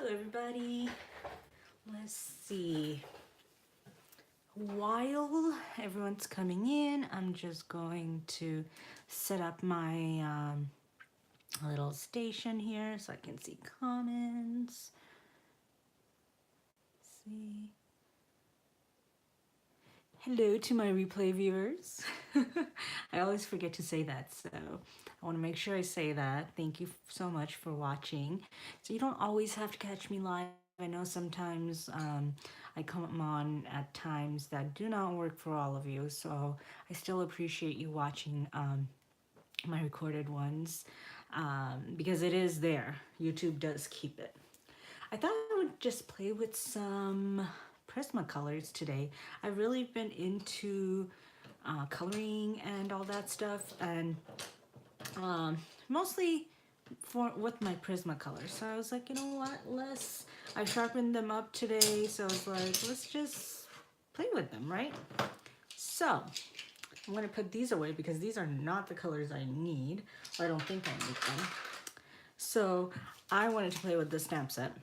Hello everybody. Let's see. While everyone's coming in, I'm just going to set up my little station here so I can see comments. Let's see. Hello to my replay viewers. I always forget to say that, so I want to make sure I say that. Thank you so much for watching. So you don't always have to catch me live. I know sometimes I come on at times that do not work for all of you, so I still appreciate you watching my recorded ones because it is there. YouTube does keep it. I thought I would just play with some Prisma colors today. I've really been into coloring and all that stuff, and mostly with my Prisma colors. So I was like, you know what, I sharpened them up today, so I was like, let's just play with them, right? So I'm gonna put these away because these are not the colors I need, or I don't think I need them. So I wanted to play with the stamp set.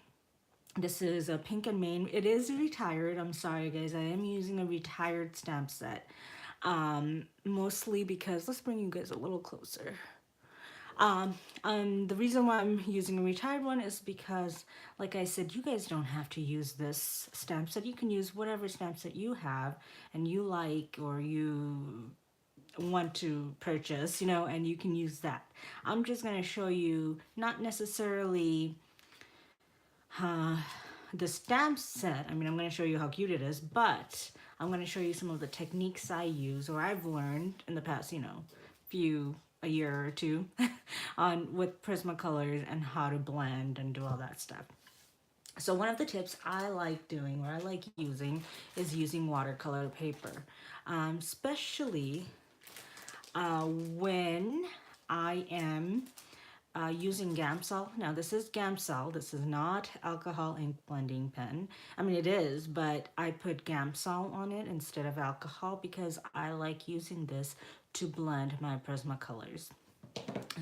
This is a pink and main. It is retired. I'm sorry, guys. I am using a retired stamp set. Mostly because, let's bring you guys a little closer. The reason why I'm using a retired one is because, like I said, you guys don't have to use this stamp set. You can use whatever stamp set you have and you like or you want to purchase, you know, and you can use that. I'm just going to show you not necessarily the stamp set. I mean, I'm going to show you how cute it is, but I'm going to show you some of the techniques I use or I've learned in the past, you know, a year or two on with Prisma colors and how to blend and do all that stuff. So one of the tips I like doing, or I like using, is using watercolor paper, especially when I am using Gamsol. Now this is Gamsol. This is not alcohol ink blending pen. I mean it is, but I put Gamsol on it instead of alcohol because I like using this to blend my Prisma colors.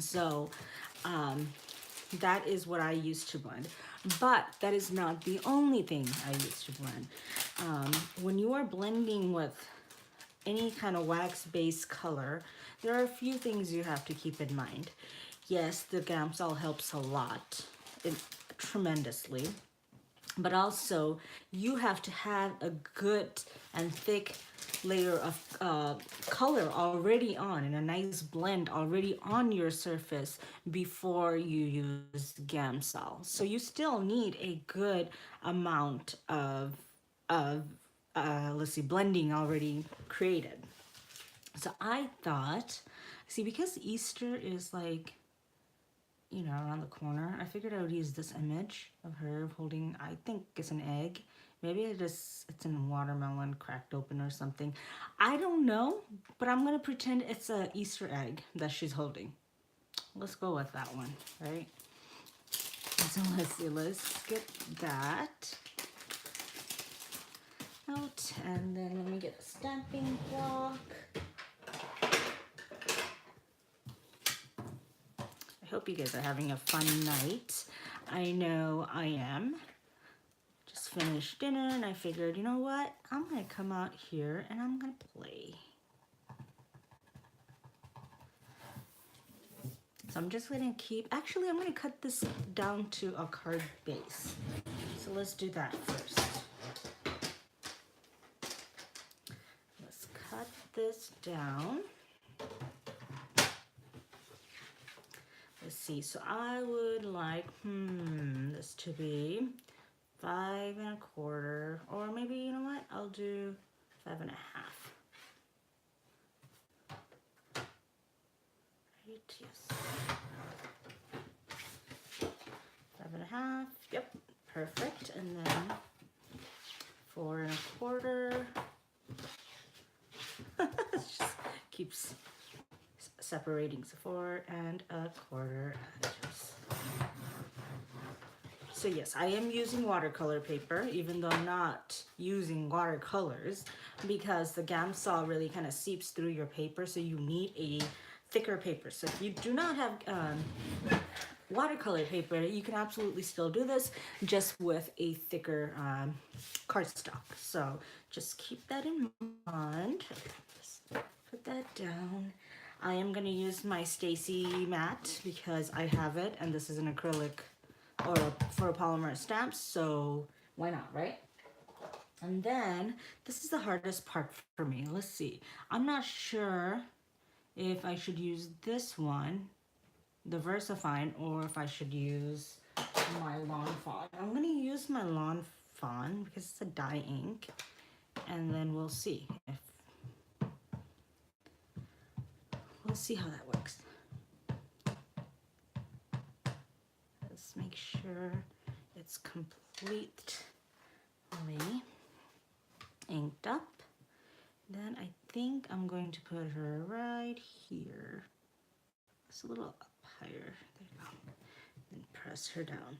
So that is what I use to blend. But that is not the only thing I use to blend. When you are blending with any kind of wax-based color, there are a few things you have to keep in mind. Yes, the Gamsol helps a lot, tremendously, but also you have to have a good and thick layer of color already on and a nice blend already on your surface before you use Gamsol. So you still need a good amount of let's see, blending already created. So I thought, see, because Easter is like, you know, around the corner, I figured I would use this image of her holding, I think it's an egg. Maybe it's in watermelon cracked open or something. I don't know, but I'm gonna pretend it's a Easter egg that she's holding. Let's go with that one, right? So let's see, let's get that out, and then let me get a stamping block. I hope you guys are having a fun night. I know I am. Just finished dinner and I figured, you know what? I'm gonna come out here and I'm gonna play. So I'm just gonna actually I'm gonna cut this down to a card base. So let's do that first. Let's cut this down. Let's see, so I would like, this to be 5 1/4, or maybe, you know what, I'll do 5 1/2. Right, yes. 5 1/2, yep, perfect. And then 4 1/4. It just keeps separating, so 4 1/4 inches. So yes, I am using watercolor paper, even though I'm not using watercolors, because the Gamsol really kind of seeps through your paper, so you need a thicker paper. So if you do not have watercolor paper, you can absolutely still do this just with a thicker cardstock. So just keep that in mind. Just put that down. I am going to use my Stacy mat because I have it, and this is an acrylic or for a polymer stamp, so why not, right? And then this is the hardest part for me. Let's see. I'm not sure if I should use this one, the VersaFine, or if I should use my Lawn Fawn. I'm going to use my Lawn Fawn because it's a dye ink, and then we'll see how that works. Let's make sure it's completely inked up. Then I think I'm going to put her right here. It's a little up higher. There you go. And press her down.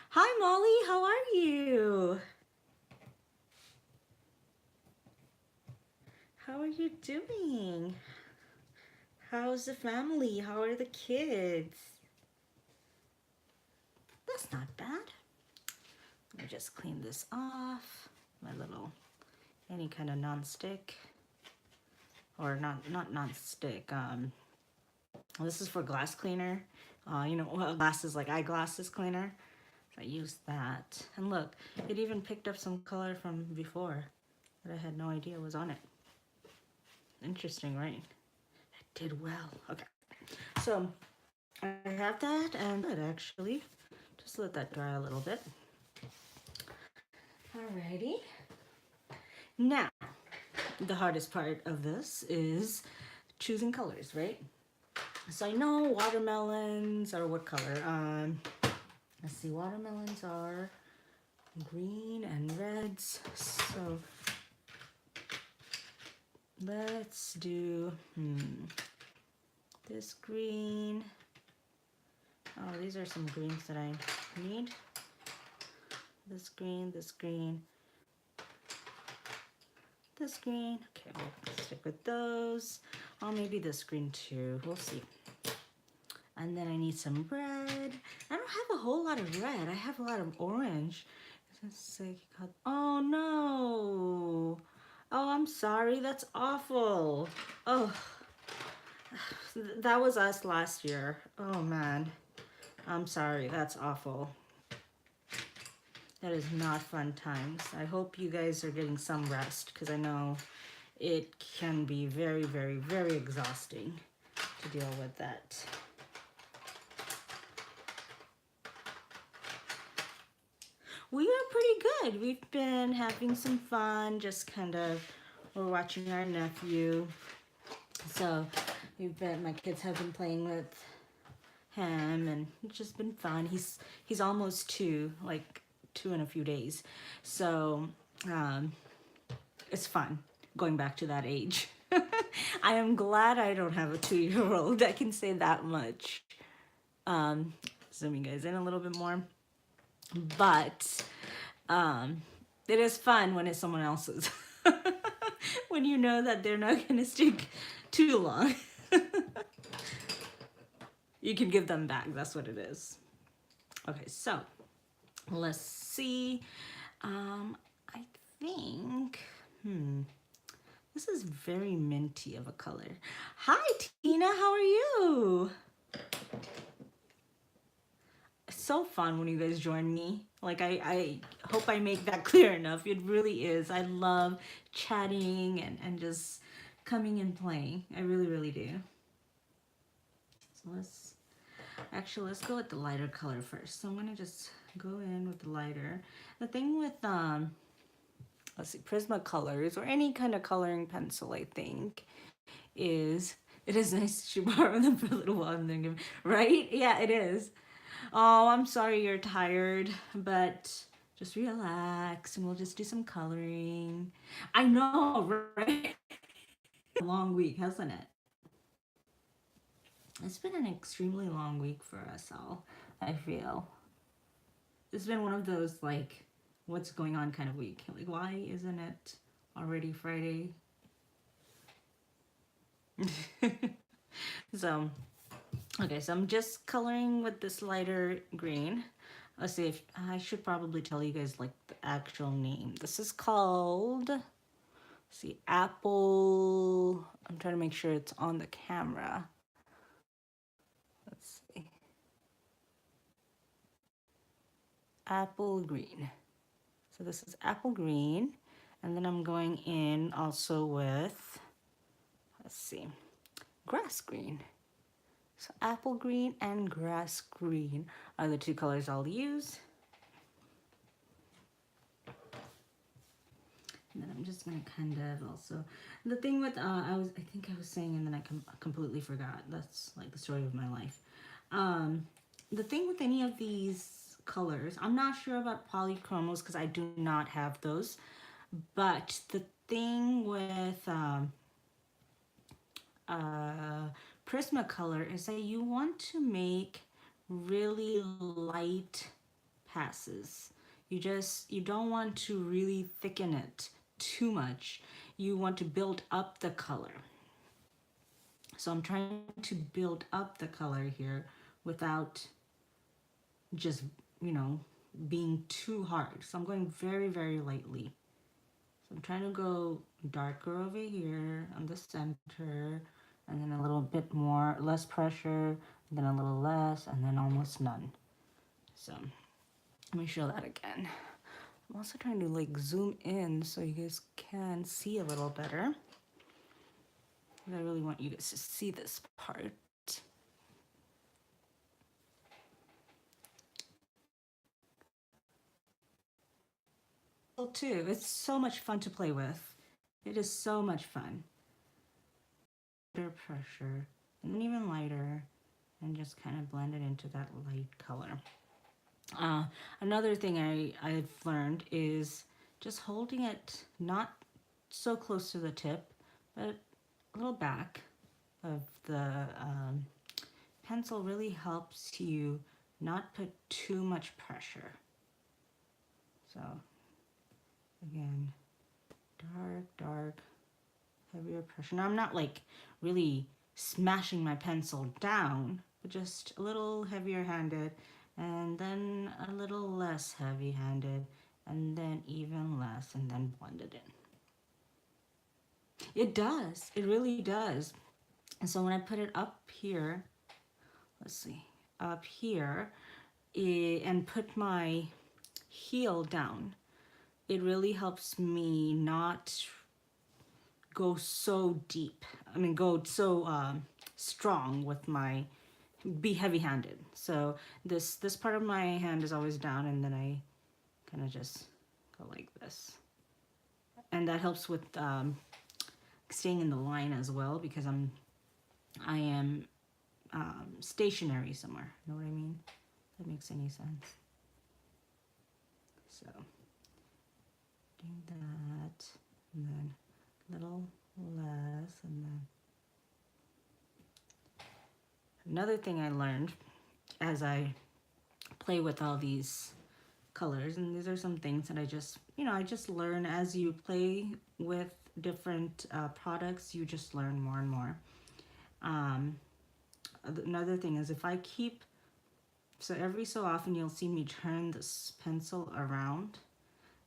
Hi Molly, how are you? How are you doing? How's the family? How are the kids? That's not bad. Let me just clean this off. My little, any kind of non-stick, or not non-stick. This is for glass cleaner. You know, well, glasses, like eyeglasses cleaner. So I used that. And look, it even picked up some color from before that I had no idea was on it. Interesting, right? It did well. Okay. So I have that, and good actually. Just let that dry a little bit. Alrighty. Now, the hardest part of this is choosing colors, right? So I know watermelons are what color? Let's see, watermelons are green and reds. So let's do this green. Oh, these are some greens that I need. This green, this green, this green. Okay, we'll stick with those. Oh, maybe this green too. We'll see. And then I need some red. I don't have a whole lot of red. I have a lot of orange. Oh no. Oh, I'm sorry. That's awful. Oh, that was us last year. Oh man. I'm sorry. That's awful. That is not fun times. I hope you guys are getting some rest, because I know it can be very, very, very exhausting to deal with that. We are pretty good. We've been having some fun, just kind of, we're watching our nephew. So my kids have been playing with him, and it's just been fun. He's almost 2, like 2 in a few days. So it's fun going back to that age. I am glad I don't have a 2-year-old. I can say that much. Zoom you guys in a little bit more. But it is fun when it's someone else's. When you know that they're not going to stick too long. You can give them back. That's what it is. Okay, so let's see. I think, this is very minty of a color. Hi, Tina, how are you? It's so fun when you guys join me. Like, I hope I make that clear enough. It really is. I love chatting and just coming and playing. I really, really do. So let's go with the lighter color first. So I'm gonna just go in with the lighter. The thing with let's see, Prisma colors or any kind of coloring pencil, I think, is it is nice to borrow them for a little while and then give, right? Yeah, it is. Oh, I'm sorry you're tired, but just relax and we'll just do some coloring. I know, right? A long week, hasn't it? It's been an extremely long week for us all, I feel. It's been one of those, like, what's going on kind of week. Like, why isn't it already Friday? So, Okay, so I'm just coloring with this lighter green. Let's see if I should probably tell you guys like the actual name. This is called, let's see, Apple. I'm trying to make sure it's on the camera. Let's see. Apple green. So this is apple green. And then I'm going in also with, let's see, grass green. So apple green and grass green are the two colors I'll use. And then I'm just gonna kind of also, the thing with, I think I was saying, and then I completely forgot. That's like the story of my life. The thing with any of these colors, I'm not sure about polychromos because I do not have those. But the thing with Prisma color is that you want to make really light passes. You don't want to really thicken it too much. You want to build up the color. So I'm trying to build up the color here without just, you know, being too hard. So I'm going very, very lightly. So I'm trying to go darker over here on the center, and then a little bit more, less pressure, then a little less, and then almost none. So let me show that again. I'm also trying to like zoom in so you guys can see a little better. I really want you guys to see this part. Too, it's so much fun to play with. It is so much fun. Under pressure, and then even lighter, and just kind of blend it into that light color. Another thing I've learned is just holding it not so close to the tip, but a little back of the pencil really helps you not put too much pressure. So again, dark, dark, heavier pressure. Now I'm not like really smashing my pencil down, but just a little heavier handed, and then a little less heavy handed, and then even less, and then blend it in. It does, it really does. And so when I put it up here, let's see, up here, and put my heel down, it really helps me not go so deep. I mean, go so strong with my, be heavy-handed. So this part of my hand is always down, and then I kind of just go like this. And that helps with staying in the line as well, because I am stationary somewhere. You know what I mean? If that makes any sense. So doing that, and then a little less, and then another thing I learned as I play with all these colors, and these are some things that I just, you know, I just learn as you play with different products, you just learn more and more. Another thing is if I keep, so every so often you'll see me turn this pencil around,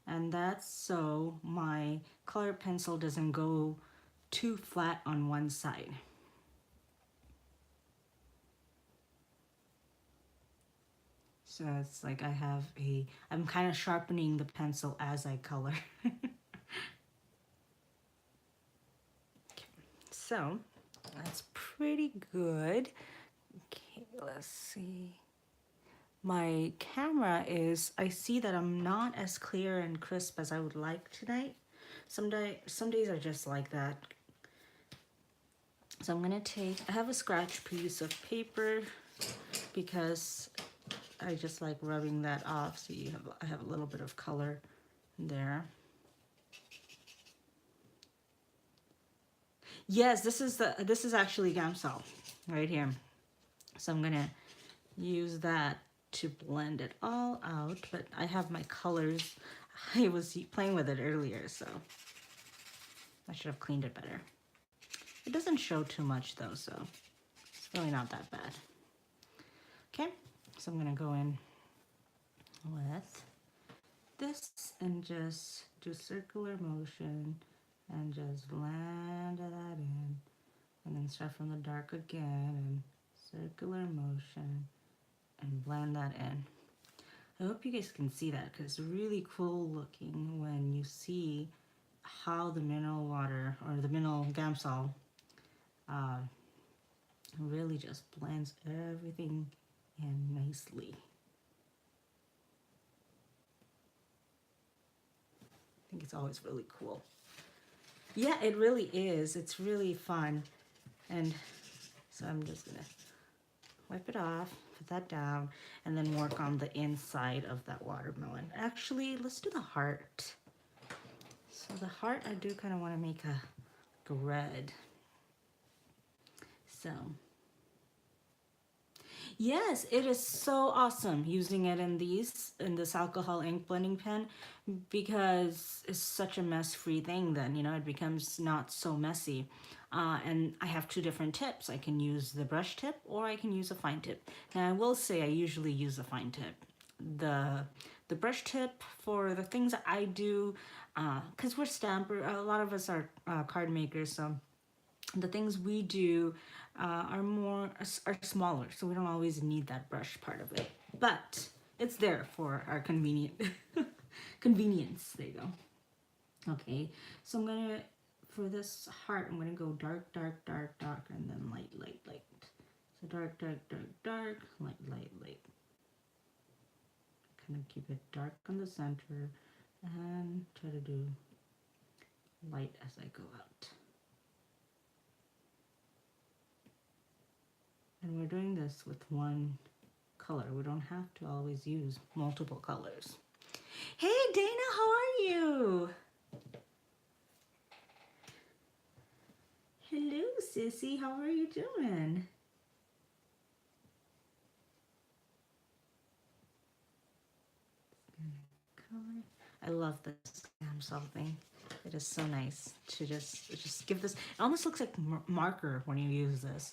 and that's so my colored pencil doesn't go too flat on one side. So it's like I'm kind of sharpening the pencil as I color. So that's pretty good. Okay, let's see. My camera is, I see that I'm not as clear and crisp as I would like tonight. Some days are just like that. So I'm gonna I have a scratch piece of paper because I just like rubbing that off so I have a little bit of color there. Yes, this is actually Gamsol right here. So I'm gonna use that to blend it all out, but I have my colors. I was playing with it earlier, so I should have cleaned it better. It doesn't show too much though, so it's really not that bad. Okay, so I'm gonna go in with this and just do circular motion and just blend that in, and then start from the dark again and circular motion and blend that in. I hope you guys can see that, because it's really cool looking when you see how the mineral water or the mineral Gamsol really just blends everything in nicely. I think it's always really cool. Yeah, it really is. It's really fun. And so I'm just gonna wipe it off, put that down, and then work on the inside of that watermelon. Actually, let's do the heart. So the heart, I do kind of want to make a red. So yes, it is so awesome using it in this alcohol ink blending pen, because it's such a mess-free thing. Then, you know, it becomes not so messy. And I have two different tips. I can use the brush tip, or I can use a fine tip. Now I will say I usually use a fine tip. The brush tip for the things that I do, because we're stamper, a lot of us are card makers, so the things we do are smaller, so we don't always need that brush part of it, but it's there for our convenience. There you go. Okay, so I'm gonna, for this heart, I'm gonna go dark, dark, dark, dark, and then light, light, light. So dark, dark, dark, dark, light, light, light. Kind of keep it dark on the center and try to do light as I go out. And we're doing this with one color. We don't have to always use multiple colors. Hey Dana, how are you? Hello sissy, how are you doing? Color. I love this something. It is so nice to just give this. It almost looks like marker when you use this,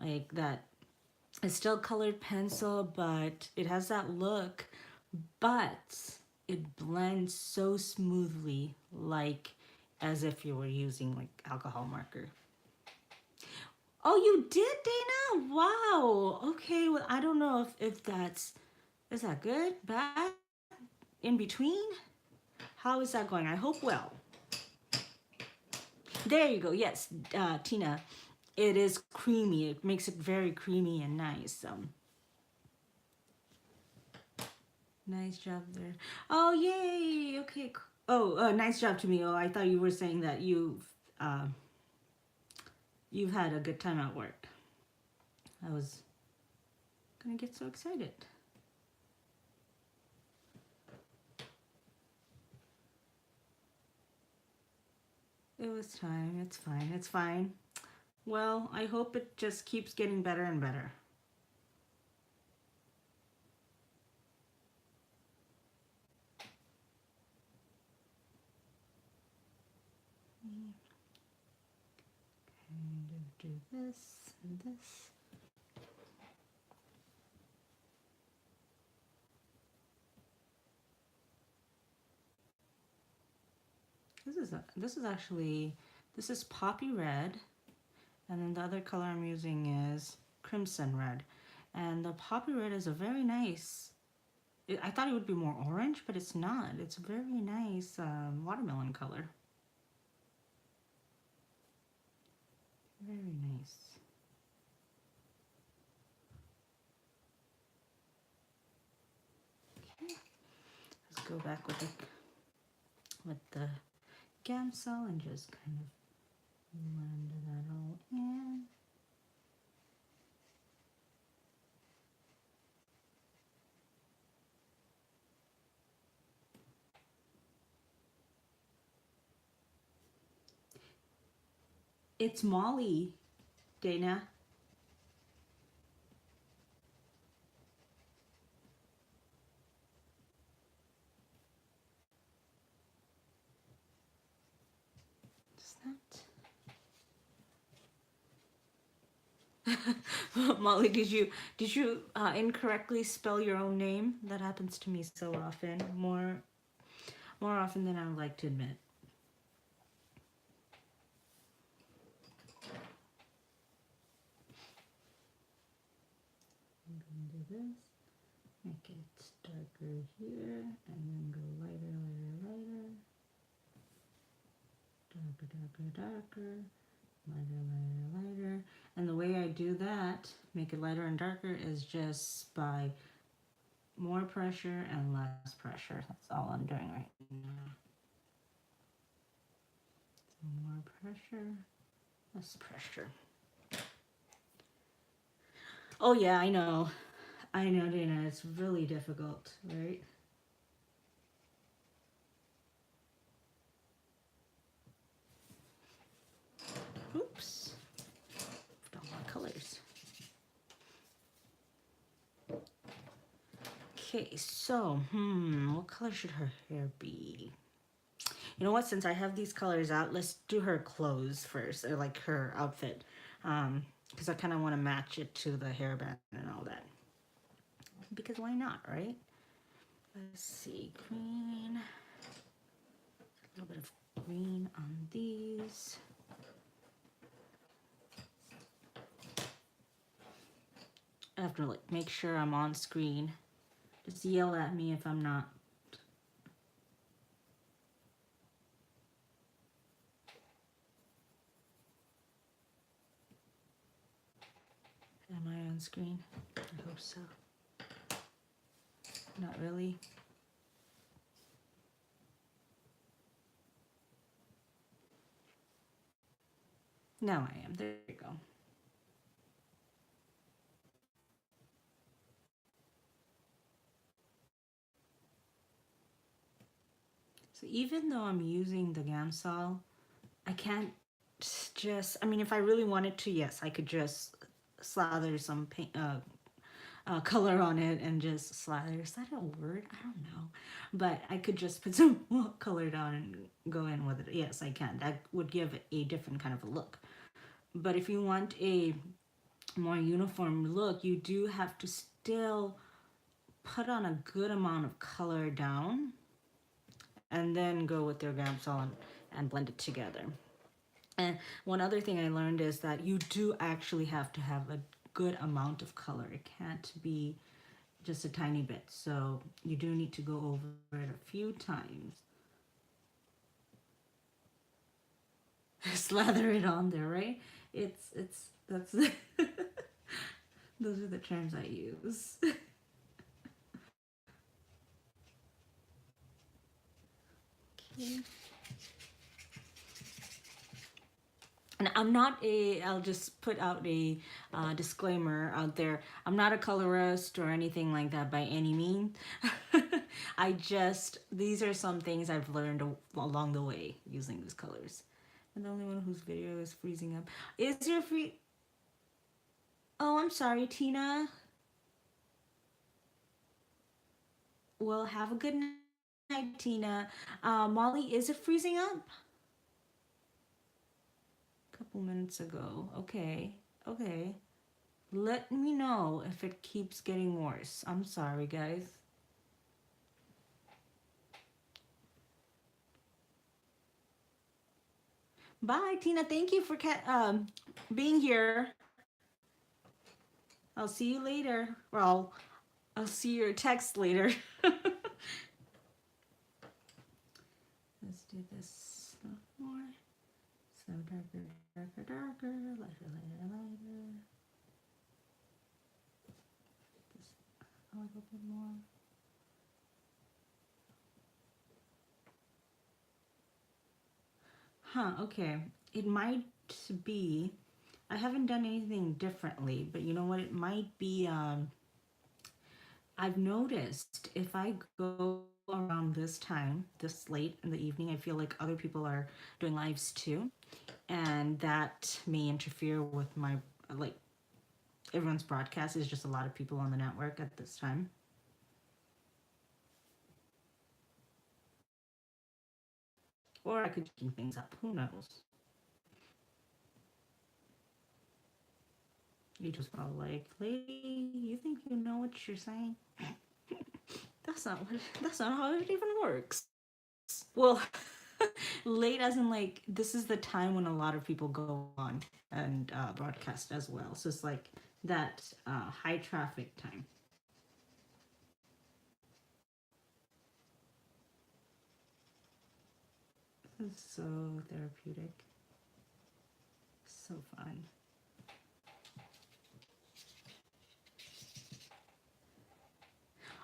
like that. It's still colored pencil, but it has that look, but it blends so smoothly, like as if you were using like alcohol marker. Oh, you did, Dana? Wow. Okay, well, I don't know if is that good, bad, in between? How is that going? I hope well. There you go. Yes, Tina, it is creamy. It makes it very creamy and nice. Nice job there. Oh, yay. Okay. Oh, nice job to me. Oh, I thought you were saying that you've had a good time at work. I was gonna get so excited. It was time. It's fine. It's fine. Well, I hope it just keeps getting better and better. Kind of do this and this. This is poppy red, and then the other color I'm using is crimson red. And the poppy red is a very nice, I thought it would be more orange, but it's not. It's a very nice watermelon color. Very nice. Okay, let's go back with the Gamsol and just kind of blend that all in. It's Molly, Dana. Just that. Molly, did you incorrectly spell your own name? That happens to me so often, more often than I would like to admit. I'm gonna do this. Make it darker here, and then go lighter, lighter, lighter, darker, darker, darker, lighter, lighter, lighter. And the way I do that, make it lighter and darker, is just by more pressure and less pressure. That's all I'm doing right now. So more pressure, less pressure. Oh yeah, I know. I know, Dana. It's really difficult, right? Oops. Don't want colors. Okay, so, what color should her hair be? You know what? Since I have these colors out, let's do her clothes first, or like her outfit, because I kind of want to match it to the hairband and all that. Because why not, right? Let's see, green. A little bit of green on these. I have to like make sure I'm on screen. Just yell at me if I'm not. Am I on screen? I hope so. Not really. Now I am. There you go. So even though I'm using the Gamsol, I can't just, I mean, if I really wanted to, yes, I could just slather some paint, color on it and just slather. Is that a word? I don't know. But I could just put some color down and go in with it. Yes, I can. That would give it a different kind of a look. But if you want a more uniform look, you do have to still put on a good amount of color down and then go with your Gamsol and blend it together. And one other thing I learned is that you do actually have to have a good amount of color. It can't be just a tiny bit. So you do need to go over it a few times. Slather it on there, right? That's those are the terms I use. Okay. And I'm not I'll just put out a disclaimer out there. I'm not a colorist or anything like that by any means. These are some things I've learned along the way using these colors. And the only one whose video is freezing up. Is your free... Oh, I'm sorry, Tina. Well, have a good night, Tina. Molly, is it freezing up? A couple minutes ago. Okay. Okay. Let me know if it keeps getting worse. I'm sorry, guys. Bye, Tina. Thank you for being here. I'll see you later. Well, I'll see your text later. Let's do this a little more. So darker, darker, darker, lighter, lighter, lighter. This a little bit more. Okay. It might be, I haven't done anything differently, but you know what? It might be, I've noticed if I go around this time, this late in the evening, I feel like other people are doing lives too. And that may interfere with my, like, everyone's broadcast is just a lot of people on the network at this time. Or I could keep things up. Who knows? You just felt like, lady, you think you know what you're saying? That's not how it even works. Well, late as in like this is the time when a lot of people go on and broadcast as well. So it's like that high traffic time. It's so therapeutic. So fun.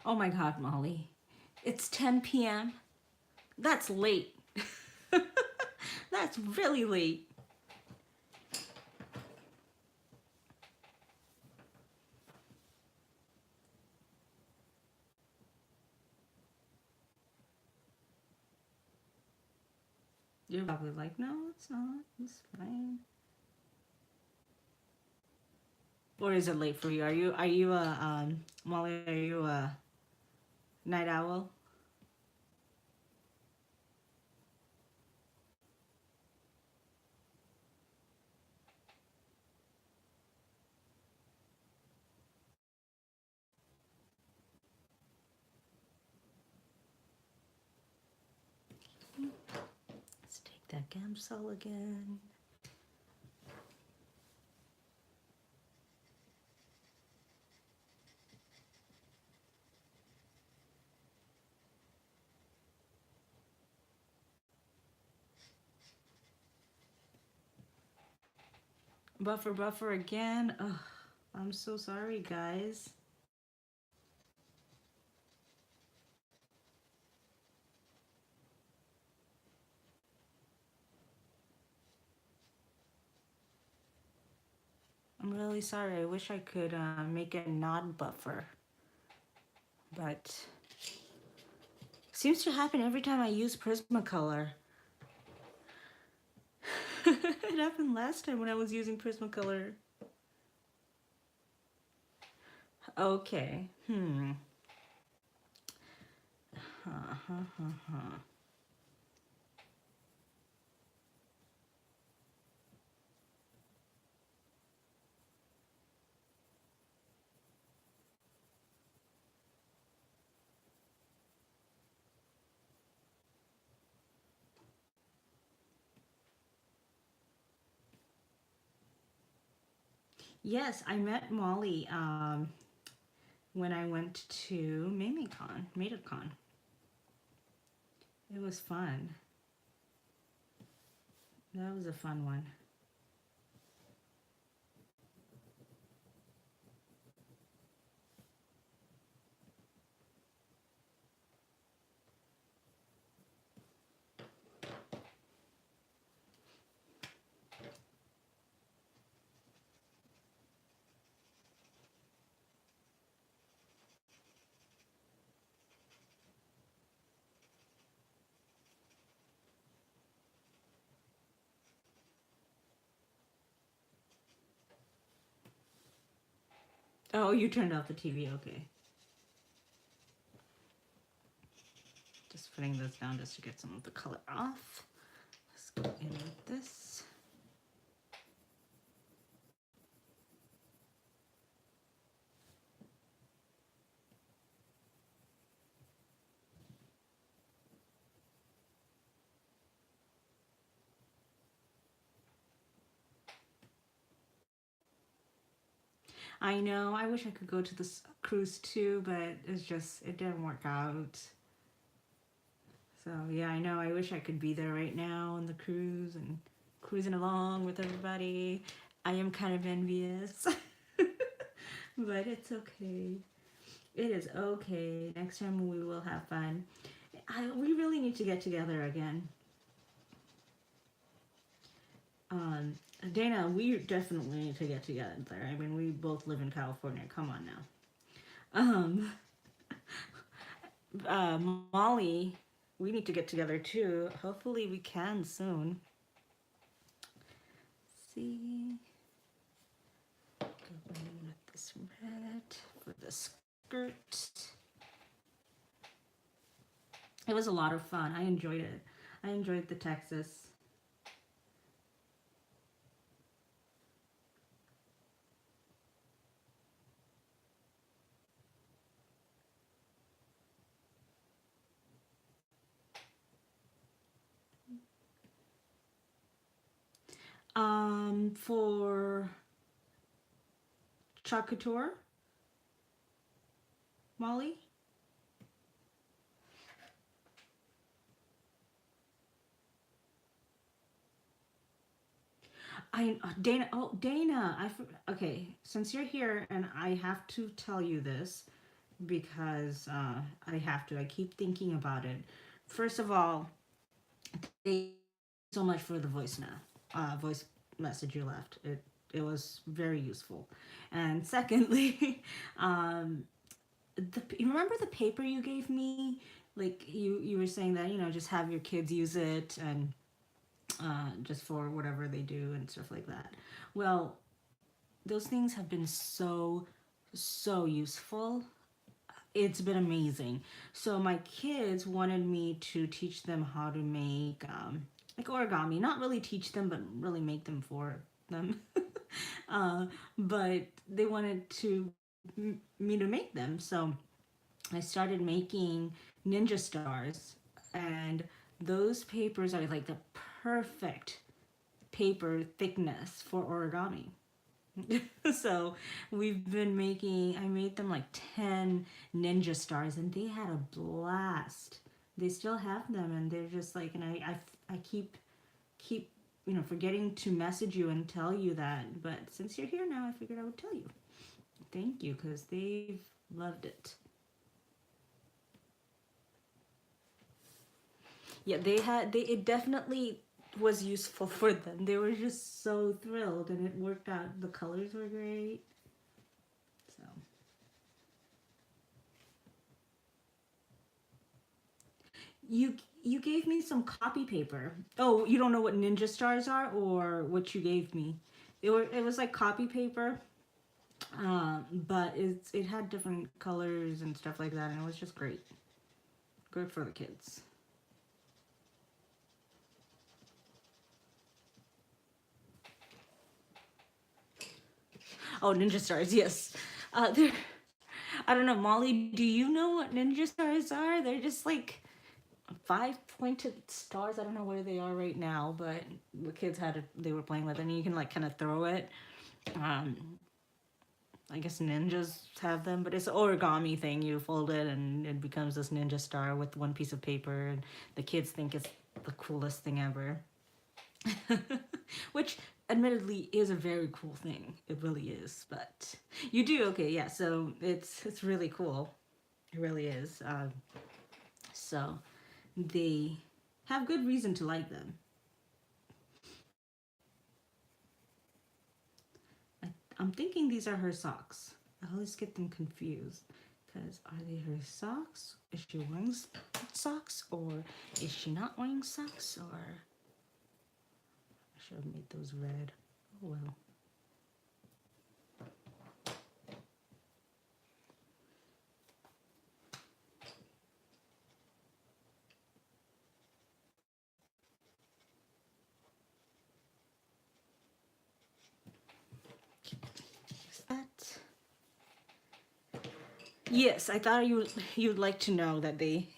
Oh my God, Molly. It's 10 p.m. That's late. That's really late. You're probably like, no, it's not. It's fine. Or is it late for you? Are you a Molly? Are you a night owl? Let's take that Gamsol again. Buffer again. Ugh, I'm so sorry, guys. I'm really sorry. I wish I could make it not buffer, but seems to happen every time I use Prismacolor. It happened last time when I was using Prismacolor. Okay. Yes, I met Molly when I went to MamieCon. It was fun. That was a fun one. Oh, you turned off the TV. Okay. Just putting this down just to get some of the color off. Let's go in with this. I know. I wish I could go to this cruise too, but it didn't work out. So yeah, I know. I wish I could be there right now on the cruise and cruising along with everybody. I am kind of envious, but it's okay. It is okay. Next time we will have fun. We really need to get together again. Um, Dana, we definitely need to get together. I mean, we both live in California. Come on now. Um, uh, Molly, we need to get together too. Hopefully, we can soon. Let's see, go in with this red for the skirt. It was a lot of fun. I enjoyed it. I enjoyed the Texas. For Chakutor, Molly? Dana. Oh, Dana. Okay. Since you're here, and I have to tell you this because I have to. I keep thinking about it. First of all, thank you so much for the voice message you left. It was very useful. And secondly, um, you remember the paper you gave me? Like you were saying that just have your kids use it and just for whatever they do and stuff like that. Well, those things have been so useful. It's been amazing. So my kids wanted me to teach them how to make like origami. Not really teach them, but really make them for them. uh, but they wanted me to make them. So I started making ninja stars, and those papers are like the perfect paper thickness for origami. So we've been making, I made them like 10 ninja stars, and they had a blast. They still have them, and they're just like, and I keep forgetting to message you and tell you that, but since you're here now, I figured I would tell you. Thank you, because they've loved it. Yeah, it definitely was useful for them. They were just so thrilled, and it worked out. The colors were great. So you gave me some copy paper. Oh, you don't know what ninja stars are, or what you gave me? It was like copy paper, but it had different colors and stuff like that, and it was just great. Good for the kids. Oh, ninja stars, yes. They're, I don't know, Molly. Do you know what ninja stars are? They're just like five pointed stars. I don't know where they are right now, but the kids they were playing with it, and you can like kind of throw it. Um, I guess ninjas have them, but it's an origami thing. You fold it, and it becomes this ninja star with one piece of paper, and the kids think it's the coolest thing ever. Which admittedly is a very cool thing. It really is. But you do okay, yeah. So it's really cool. It really is. So they have good reason to like them. I, I'm thinking these are her socks. I always get them confused. Because are they her socks? Is she wearing socks? Or is she not wearing socks? Or I should have made those red. Oh well. Is that? Yes, I thought you'd like to know that they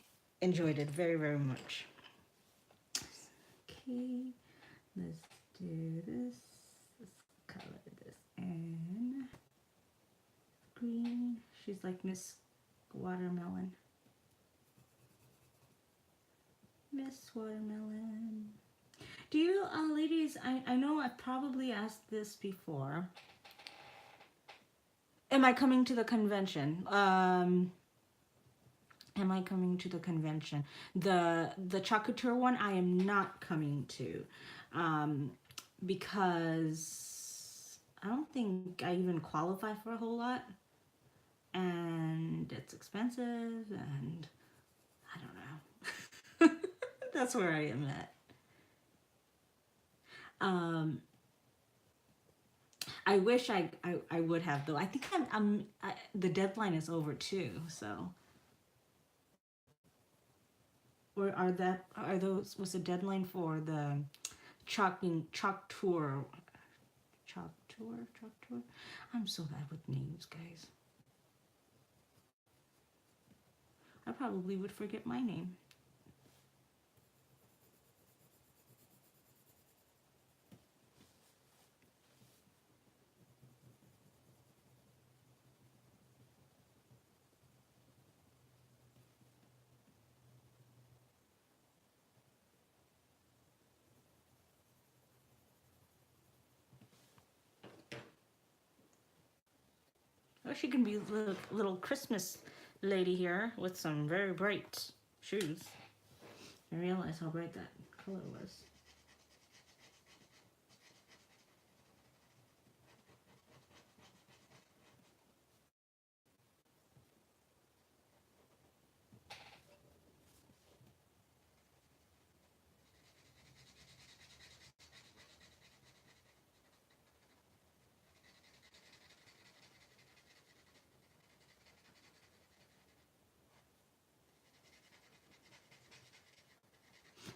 enjoyed it very much. Okay, let's do this. Let's color this in green. She's like Miss Watermelon. Miss Watermelon. Do you, ladies, I know I probably asked this before. Am I coming to the convention? Am I coming to the convention? The Chakutur one, I am not coming to, because I don't think I even qualify for a whole lot, and it's expensive, and I don't know. That's where I am at. Um, I wish I would have though. I think the deadline is over too. So, or are those was the deadline for the chalk tour? Chalk tour. I'm so bad with names, guys. I probably would forget my name. Oh, she can be a little Christmas lady here with some very bright shoes. I realized how bright that color was.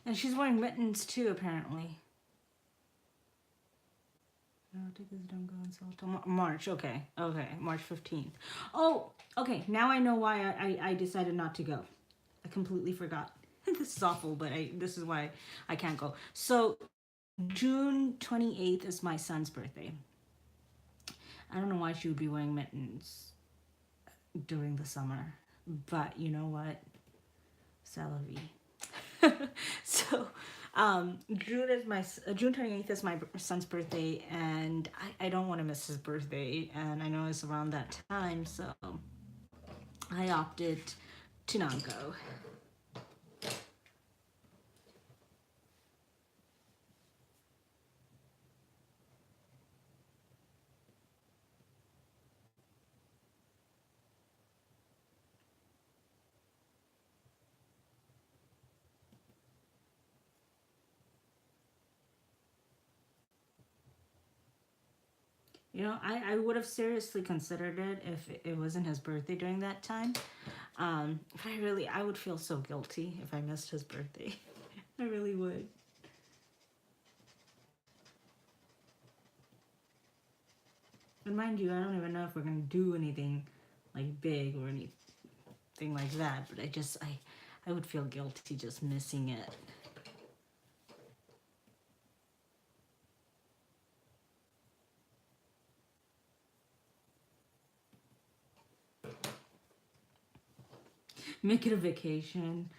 And she's wearing mittens too, apparently. No, tickets don't go on sale till March. Okay, okay, March 15th. Oh, okay. Now I know why I decided not to go. I completely forgot. This is awful, but this is why I can't go. So June 28th is my son's birthday. I don't know why she would be wearing mittens during the summer, but you know what? C'est la vie. So June 28th is my son's birthday, and I don't want to miss his birthday, and I know it's around that time, so I opted to not go. You know, I would have seriously considered it if it wasn't his birthday during that time. But I would feel so guilty if I missed his birthday. I really would. And mind you, I don't even know if we're gonna do anything like big or anything like that. But I would feel guilty just missing it. Make it a vacation.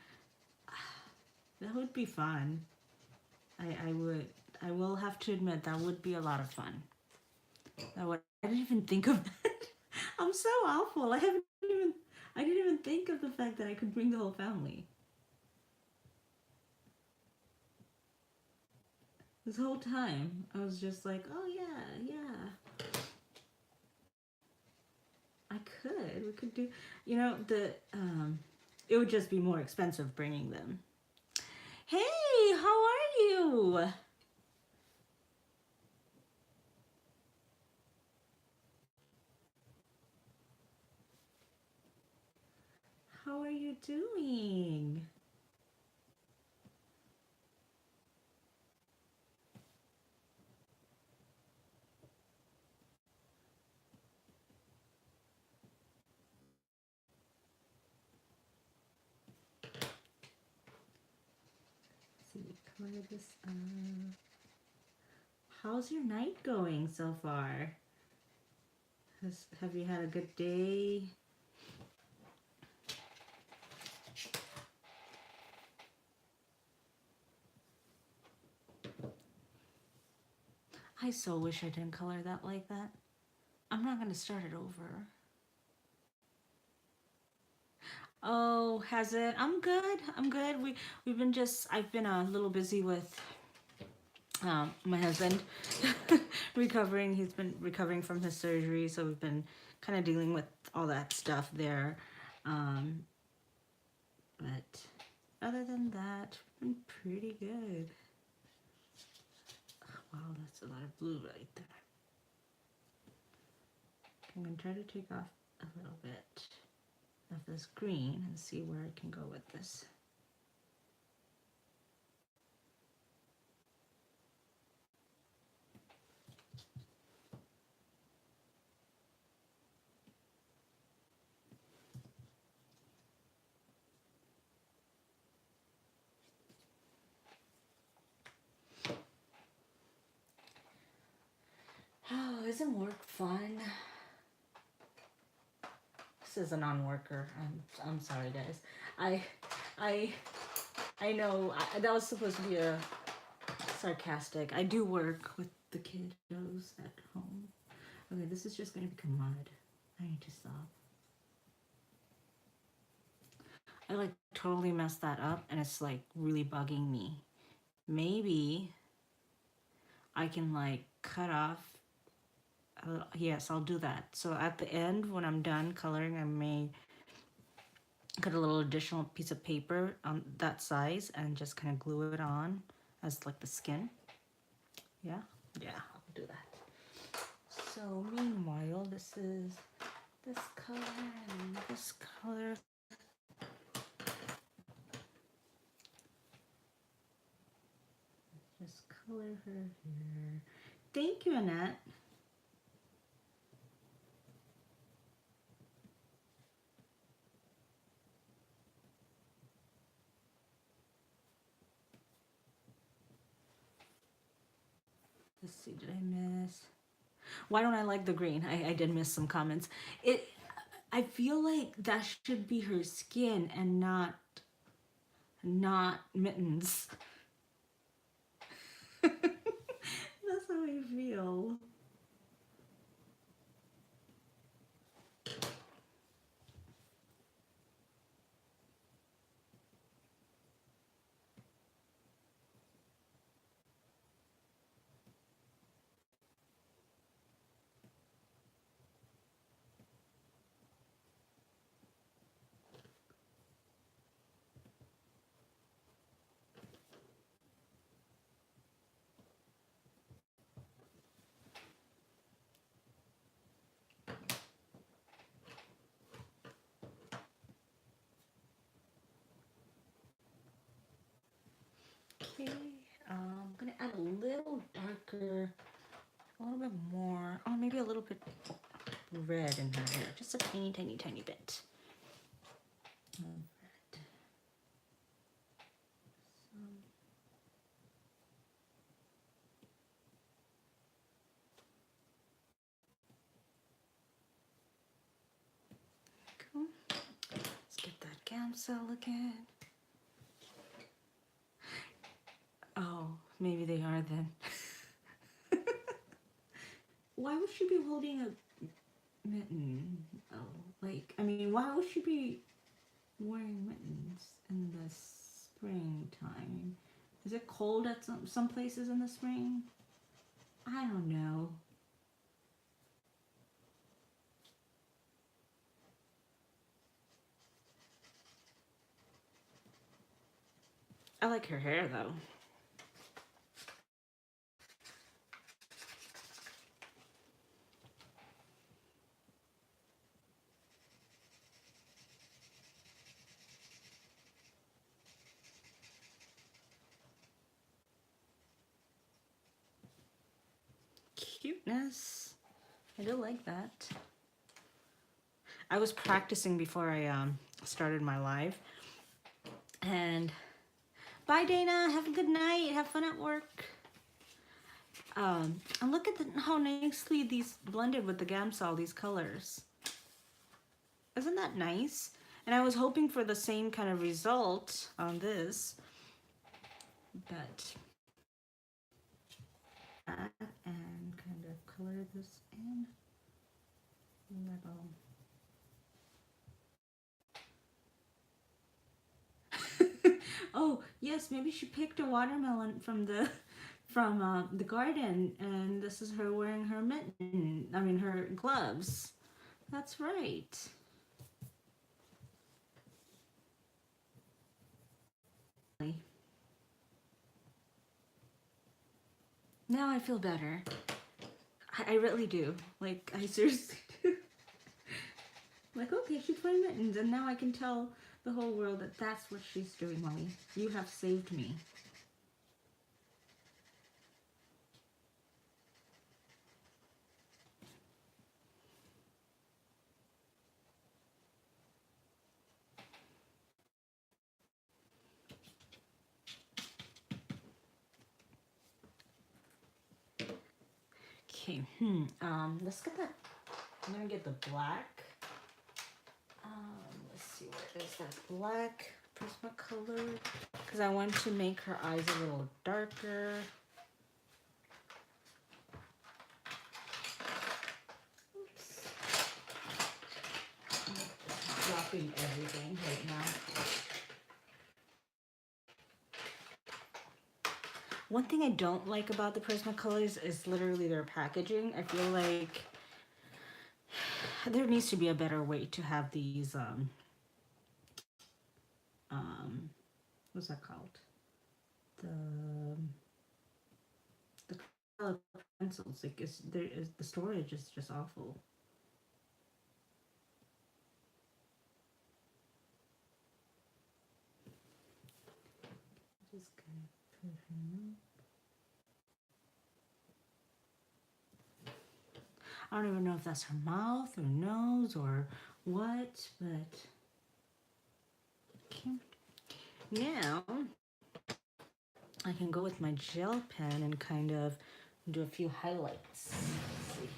That would be fun. I would. I will have to admit that would be a lot of fun. I didn't even think of that. I'm so awful. I didn't even think of the fact that I could bring the whole family. This whole time, I was just like, oh yeah, yeah. I could. We could do. You know, it would just be more expensive bringing them. Hey, how are you? How are you doing? Let's see, color this up. How's your night going so far? Have you had a good day? I so wish I didn't color that like that. I'm not gonna start it over. Oh, has it? I'm good. I'm good. I've been a little busy with my husband recovering. He's been recovering from his surgery, so we've been kind of dealing with all that stuff there. Um, but other than that, been pretty good. Wow, that's a lot of blue right there. I'm gonna try to take off a little bit of this green and see where I can go with this. Oh, isn't work fun? This is a non-worker. I'm sorry, guys. I I I know that was supposed to be a sarcastic. I do work with the kiddos at home. Okay, this is just gonna become mud. I need to stop. I like totally messed that up and it's like really bugging me. Maybe I can like cut off a little, yes, I'll do that. So at the end when I'm done coloring, I may cut a little additional piece of paper on that size and just kind of glue it on as like the skin. Yeah, yeah, I'll do that. So meanwhile, this is this color and this color. Just color her hair. Thank you, Annette. Let's see, did I miss? Why don't I like the green? I did miss some comments. I feel like that should be her skin and not mittens. That's how I feel. Okay, I'm gonna add a little darker, a little bit more, or maybe a little bit red in her hair, just a tiny, tiny, tiny bit. Cool. Let's get that gamcell again. Oh, maybe they are then. Why would she be holding a mitten? Oh, like, I mean, why would she be wearing mittens in the springtime? Is it cold at some places in the spring? I don't know. I like her hair though. Cuteness. I do like that. I was practicing before I started my live. And bye, Dana. Have a good night. Have fun at work. And look at how nicely these blended with the gamsol, these colors. Isn't that nice? And I was hoping for the same kind of result on this, but and kind of color this in little. Oh yes, maybe she picked a watermelon from the garden, and this is her wearing her mitten. I mean her gloves. That's right. Now I feel better. I really do. Like, I seriously do. Like, okay, she's wearing mittens, and now I can tell the whole world that that's what she's doing, Mommy. You have saved me. Okay, let's get that. I'm gonna get the black. Let's see, where is that black Prisma color? Because I want to make her eyes a little darker. Oops. dropping everything right now. One thing I don't like about the Prismacolors is literally their packaging. I feel like there needs to be a better way to have these, what's that called? The color pencils. Like, the storage is just awful. Just kind of put her. I don't even know if that's her mouth or nose or what, but okay. Now I can go with my gel pen and kind of do a few highlights. Let's see.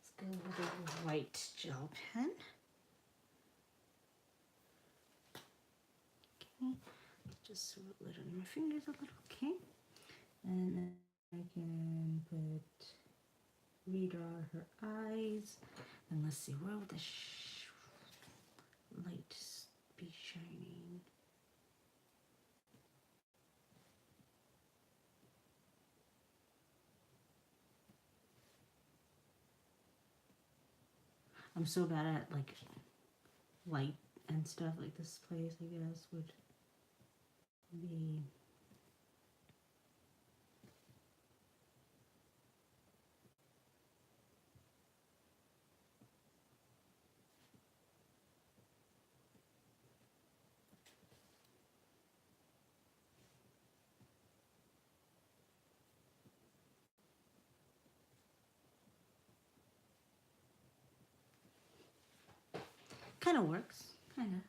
Let's go with a white gel pen. Okay. Just rub it on my fingers a little, okay? And then I can redraw her eyes. And let's see, where will the light be shining? I'm so bad at like light and stuff. Like this place, I guess, would be. Kind of works, kind of.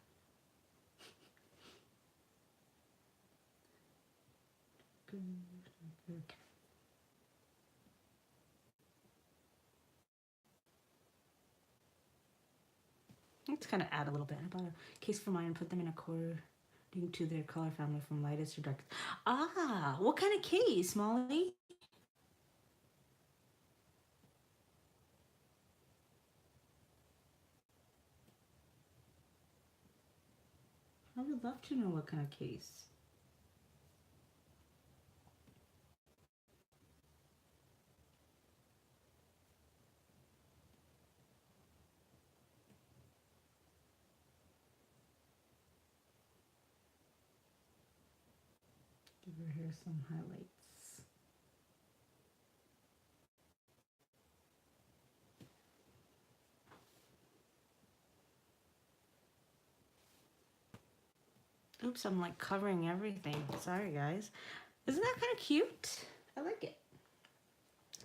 Okay. Let's kind of add a little bit. I bought a case for mine and put them in according to their color family from lightest to darkest. Ah, what kind of case, Molly? I would love to know what kind of case. Give her here some highlights. Oops, I'm like covering everything. Sorry, guys. Isn't that kind of cute? I like it.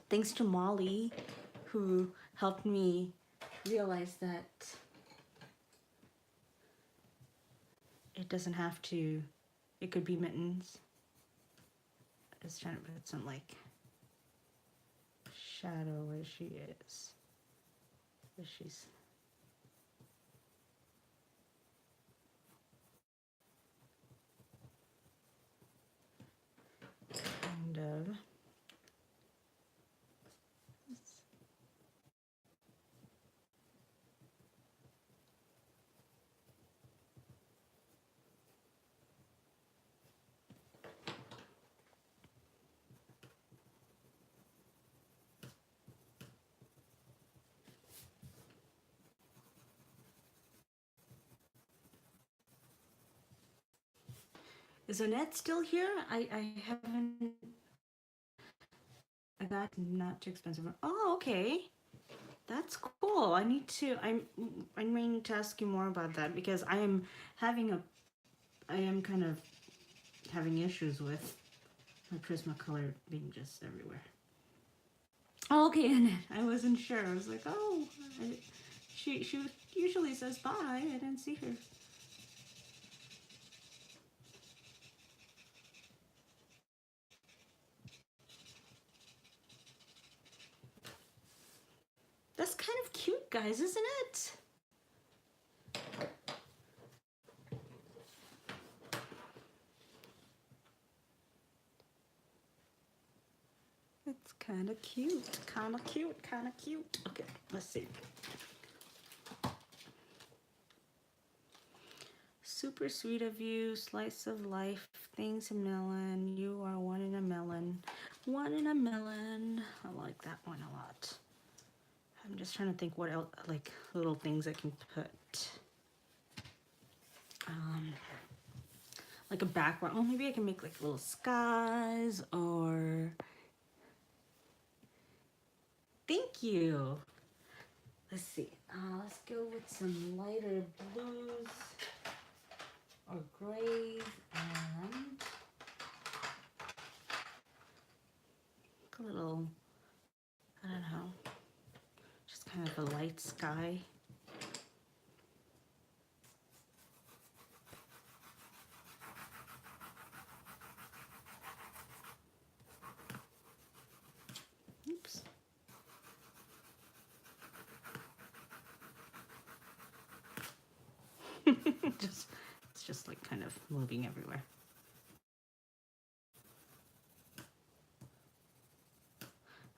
Thanks to Molly, who helped me realize that it doesn't have to, it could be mittens. I was trying to put some like shadow where she is. Where she's. Kind of. Is Annette still here? I haven't. I got not too expensive. Oh, okay. That's cool. I need to. I may need to ask you more about that because I am kind of having issues with my Prismacolor being just everywhere. Oh, okay, Annette. I wasn't sure. I was like, oh, she usually says bye. I didn't see her. That's kind of cute, guys, isn't it? It's kind of cute, kind of cute, kind of cute. Okay, let's see. Super sweet of you, slice of life, thanks a melon. You are one in a melon. One in a melon. I like that one a lot. I'm just trying to think what else, like little things I can put. Like a background. Oh, maybe I can make like little skies or... Thank you. Let's see. Let's go with some lighter blues or grays and a little, I don't know, just kind of a light sky. Oops. It's just like kind of moving everywhere.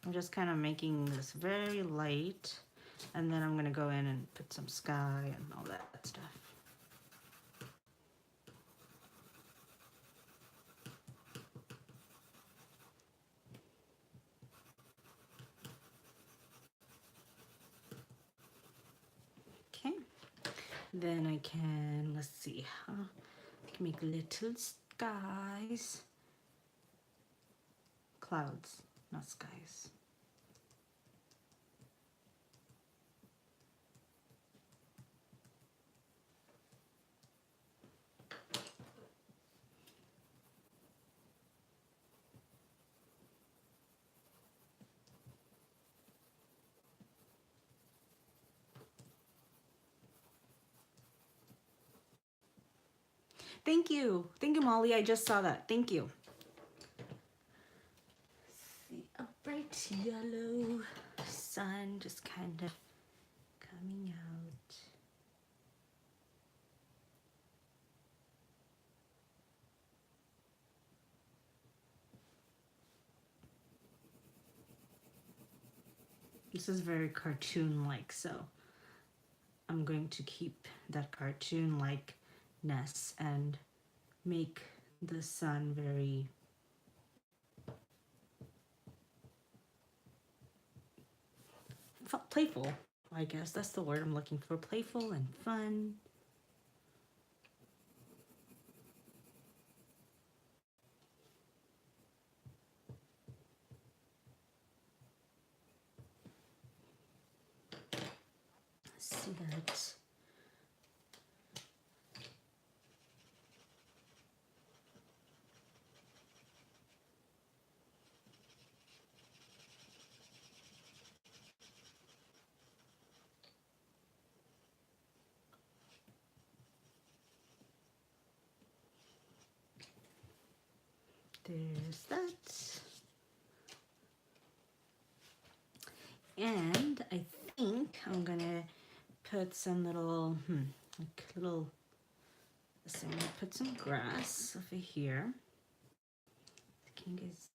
I'm just kind of making this very light, and then I'm gonna go in and put some sky and all that stuff. Okay, then I can, let's see, I can make little skies, clouds, not skies. Thank you, Molly. I just saw that. Thank you. See, a bright yellow sun just kind of coming out. This is very cartoon-like, so I'm going to keep that cartoon-likeness and make the sun very playful, I guess. That's the word I'm looking for. Playful and fun. Let's see that. There's that. And I think I'm gonna put some little, like little, so I'm gonna put some grass over here. Can you guys?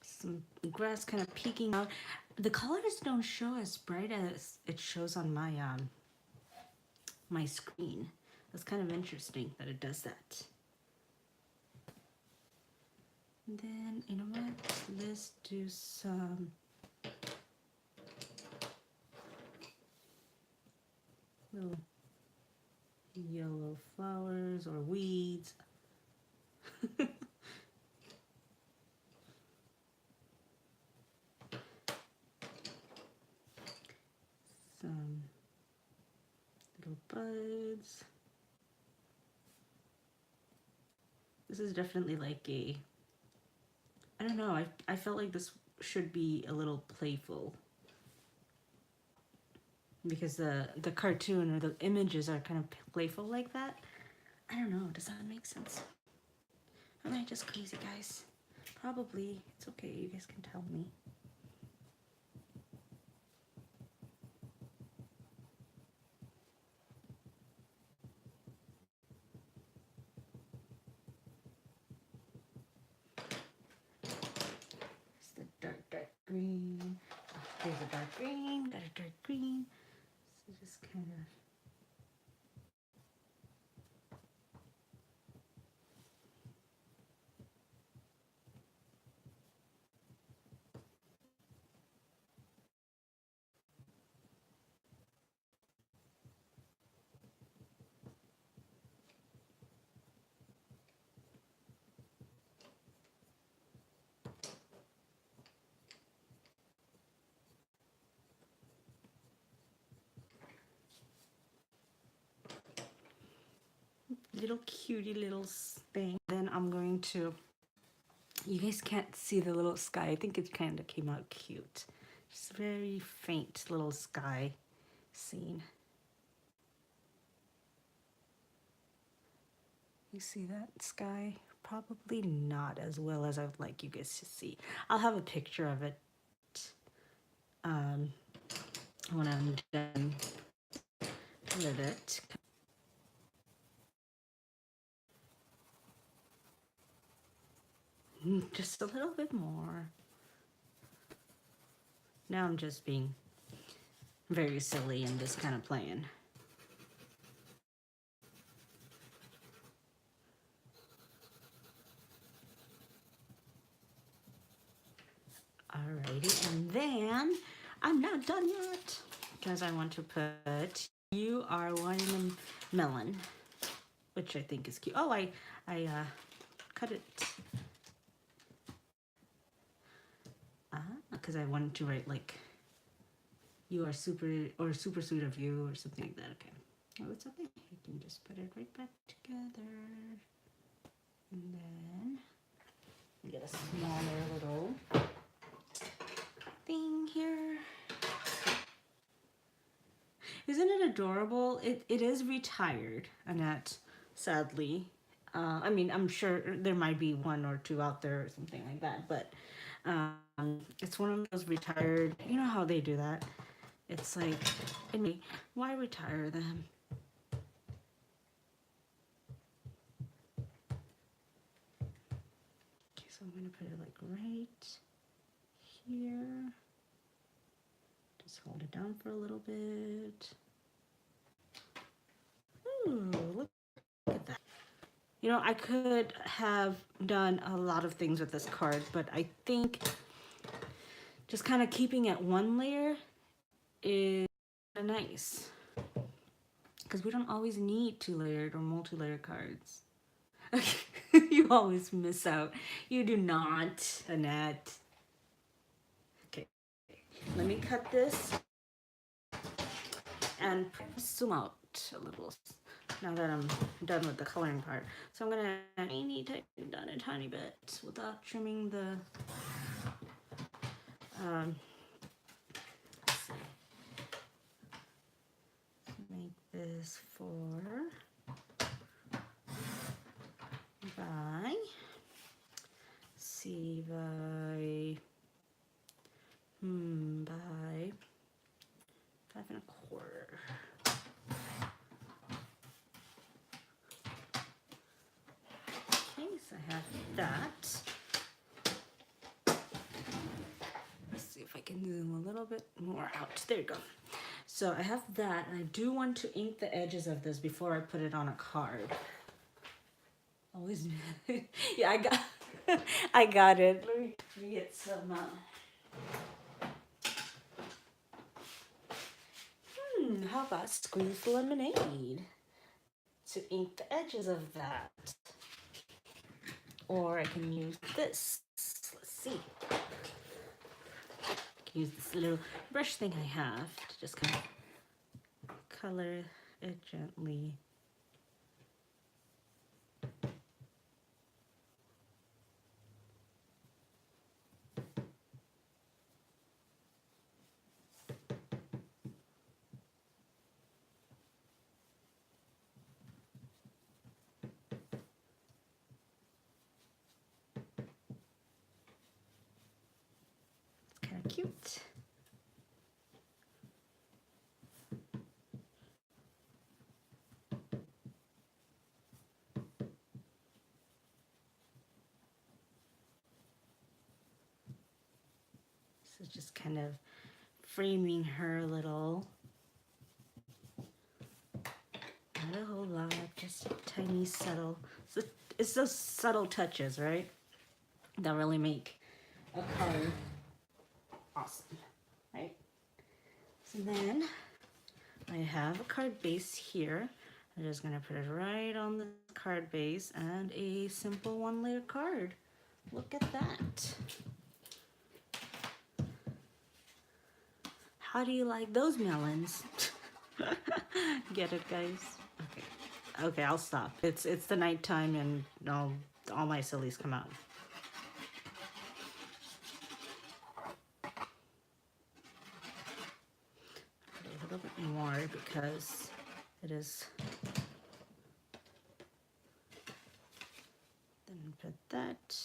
Some grass kind of peeking out. The colors don't show as bright as it shows on my my screen. That's kind of interesting that it does that. And then, you know what? Let's do some little yellow flowers or weeds. Some little buds. This is definitely like a, I don't know, I felt like this should be a little playful because the cartoon or the images are kind of playful like that. I don't know, does that make sense? Am I just crazy, guys? Probably. It's okay. You guys can tell me. It's the dark green. There's a dark green. Got a dark green. So just kind of. Little cutie little thing. Then I'm going to, you guys can't see the little sky. I think it kind of came out cute. Just very faint little sky scene. You see that sky? Probably not as well as I would like you guys to see. I'll have a picture of it when I'm done with it. Just a little bit more. Now I'm just being very silly and just kind of playing. Alrighty, and then I'm not done yet because I want to put "You Are Wanting a Melon," which I think is cute. Oh, I cut it because I wanted to write like "You are super" or "super sweet of you" or something like that. Okay, oh, it's okay. You can just put it right back together, and then we get a smaller little thing here. Isn't it adorable? It is retired, Annette, sadly. I mean, I'm sure there might be one or two out there or something like that, but it's one of those retired, you know how they do that? It's like, why retire them? Okay, so I'm going to put it like right here. Just hold it down for a little bit. Ooh, look at that. You know, I could have done a lot of things with this card, but I think just kind of keeping it one layer is nice. Because we don't always need two-layered or multi-layered cards. You always miss out. You do not, Annette. Okay, let me cut this and zoom out a little now that I'm done with the coloring part. So I'm gonna need to done a tiny bit without trimming the let's see. Make this 4 by C by by 5 1/4. Okay, so I have that. Let's see if I can zoom a little bit more out. There you go. So I have that, and I do want to ink the edges of this before I put it on a card. Always, yeah, I got it. Let me get some. How about squeezed lemonade to ink the edges of that? Or I can use this. Let's see. I can use this little brush thing I have to just kind of color it gently. cute. So just kind of framing her a little. Not a whole lot, just tiny subtle. So it's those subtle touches, right? That really make a card awesome, right? So then I have a card base here. I'm just gonna put it right on the card base and a simple one layer card. Look at that. How do you like those melons? Get it, guys? Okay. Okay, I'll stop. It's the nighttime and all my sillies come out. Put a little bit more because it is. Then put that.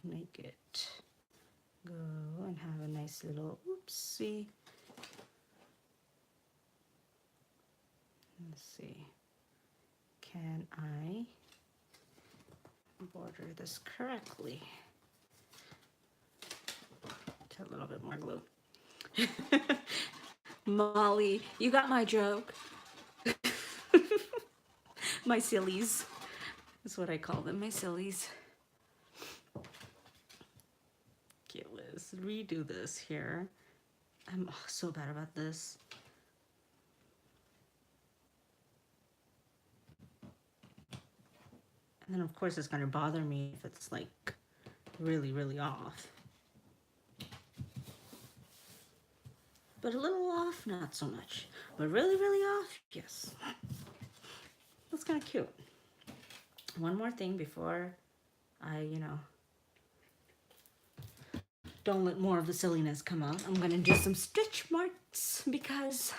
Make it go and have a nice little oopsie. Let's see. Can I border this correctly? Get a little bit more glue. Molly, you got my joke. My sillies. That's what I call them, my sillies. Okay, let's redo this here. I'm so bad about this. And then of course it's gonna bother me if it's like really, really off. But a little off, not so much. But really, really off, yes. That's kind of cute. One more thing before I, don't let more of the silliness come out. I'm gonna do some stitch marks because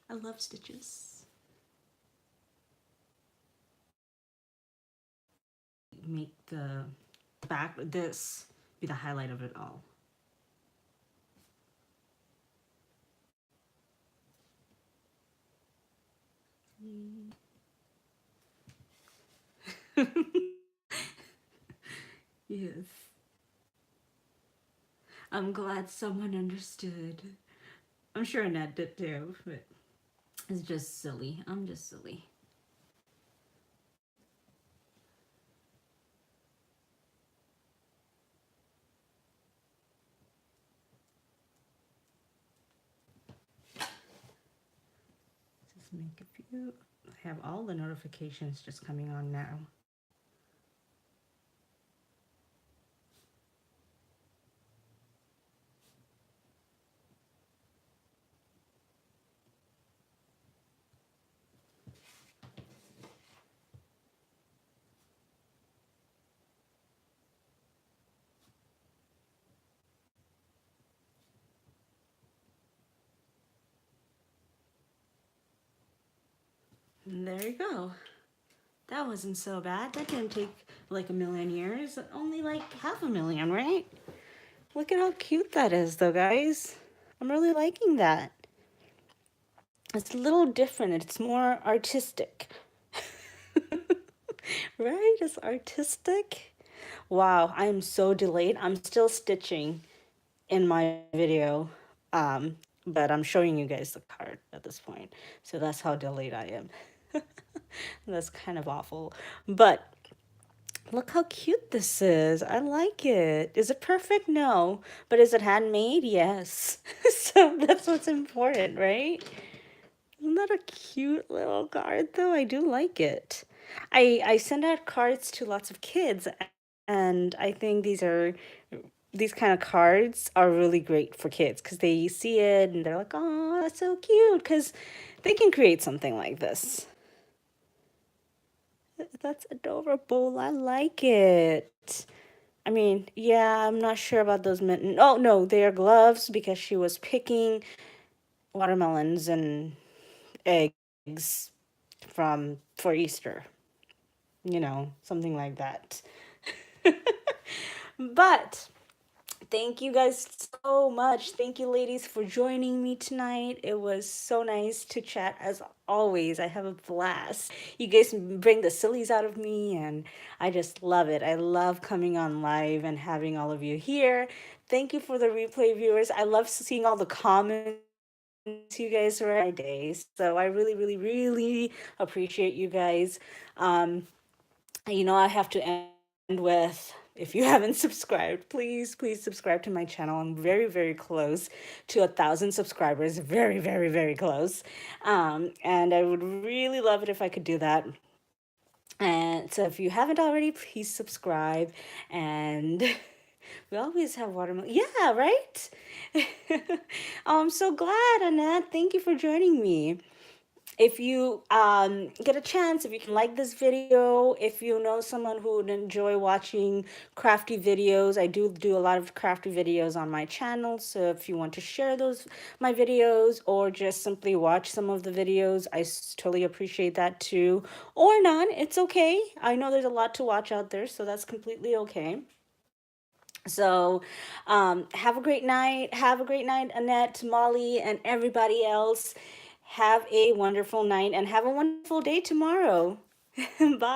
I love stitches. Make the back, this be the highlight of it all. Yes. I'm glad someone understood. I'm sure Annette did too, but it's just silly. I'm just silly. Just make a few. I have all the notifications just coming on now. And there you go. That wasn't so bad. That didn't take like a million years. Only like 500,000, right? Look at how cute that is though, guys. I'm really liking that. It's a little different. It's more artistic. Right? It's artistic. Wow, I'm so delayed. I'm still stitching in my video. But I'm showing you guys the card at this point. So that's how delayed I am. That's kind of awful. But look how cute this is. I like it. Is it perfect? No. But is it handmade? Yes. So that's what's important, right? Isn't that a cute little card though? I do like it. I send out cards to lots of kids and I think these kind of cards are really great for kids because they see it and they're like, oh, that's so cute because they can create something like this. That's adorable. I like it. I mean, yeah, I'm not sure about those mittens. Oh, no, they are gloves because she was picking watermelons and eggs for Easter. Something like that. But Thank you guys so much. Thank you, ladies, for joining me tonight. It was so nice to chat as always. I have a blast. You guys bring the sillies out of me, and I just love it. I love coming on live and having all of you here. Thank you for the replay viewers. I love seeing all the comments you guys are my day. So I really, really, really appreciate you guys. I have to end with, if you haven't subscribed, please subscribe to my channel. I'm very, very close to 1,000 subscribers. Very, very, very close. And I would really love it if I could do that. And so if you haven't already, please subscribe. And we always have watermelon. Yeah, right? I'm so glad, Annette. Thank you for joining me. If you get a chance, if you can like this video, if you know someone who would enjoy watching crafty videos, I do a lot of crafty videos on my channel. So if you want to share my videos, or just simply watch some of the videos, I totally appreciate that too. Or none, it's okay. I know there's a lot to watch out there, so that's completely okay. So, have a great night. Have a great night, Annette, Molly, and everybody else. Have a wonderful night and have a wonderful day tomorrow. Bye.